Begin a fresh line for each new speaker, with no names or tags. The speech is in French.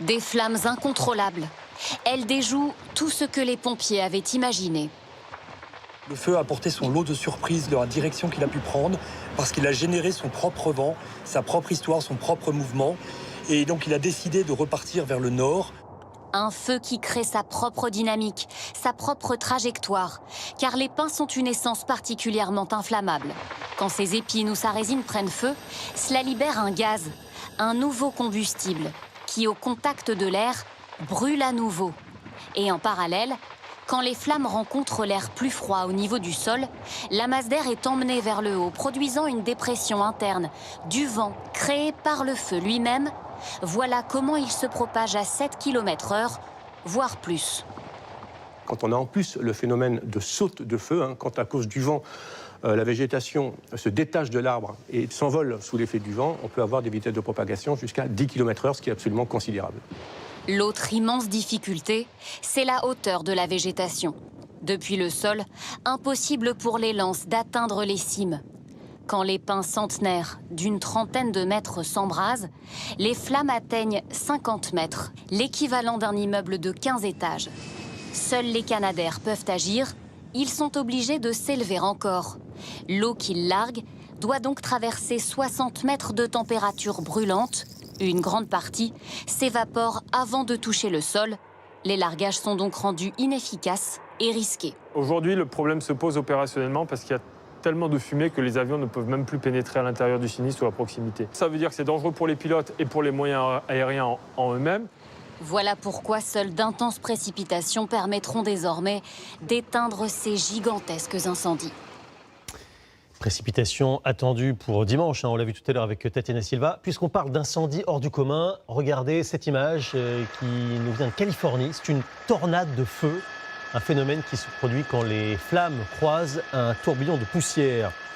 Des flammes incontrôlables. Elles déjouent tout ce que les pompiers avaient imaginé.
Le feu a apporté son lot de surprises dans la direction qu'il a pu prendre, parce qu'il a généré son propre vent, sa propre histoire, son propre mouvement. Et donc il a décidé de repartir vers le nord.
Un feu qui crée sa propre dynamique, sa propre trajectoire, car les pins sont une essence particulièrement inflammable. Quand ses épines ou sa résine prennent feu, cela libère un gaz, un nouveau combustible, qui au contact de l'air brûle à nouveau. Et en parallèle, quand les flammes rencontrent l'air plus froid au niveau du sol, la masse d'air est emmenée vers le haut, produisant une dépression interne, du vent créé par le feu lui-même. Voilà comment il se propage à 7 km/h, voire plus.
Quand on a en plus le phénomène de saute de feu, quand à cause du vent, la végétation se détache de l'arbre et s'envole sous l'effet du vent, on peut avoir des vitesses de propagation jusqu'à 10 km/h, ce qui est absolument considérable.
L'autre immense difficulté, c'est la hauteur de la végétation. Depuis le sol, impossible pour les lances d'atteindre les cimes. Quand les pins centenaires d'une trentaine de mètres s'embrasent, les flammes atteignent 50 mètres, l'équivalent d'un immeuble de 15 étages. Seuls les canadaires peuvent agir, ils sont obligés de s'élever encore. L'eau qu'ils larguent doit donc traverser 60 mètres de température brûlante. Une grande partie s'évapore avant de toucher le sol. Les largages sont donc rendus inefficaces et risqués.
Aujourd'hui, le problème se pose opérationnellement parce qu'il y a tellement de fumée que les avions ne peuvent même plus pénétrer à l'intérieur du sinistre ou à proximité. Ça veut dire que c'est dangereux pour les pilotes et pour les moyens aériens en eux-mêmes.
Voilà pourquoi seules d'intenses précipitations permettront désormais d'éteindre ces gigantesques incendies.
Précipitation attendue pour dimanche, on l'a vu tout à l'heure avec Tatiana Silva. Puisqu'on parle d'incendie hors du commun, regardez cette image qui nous vient de Californie. C'est une tornade de feu, un phénomène qui se produit quand les flammes croisent un tourbillon de poussière.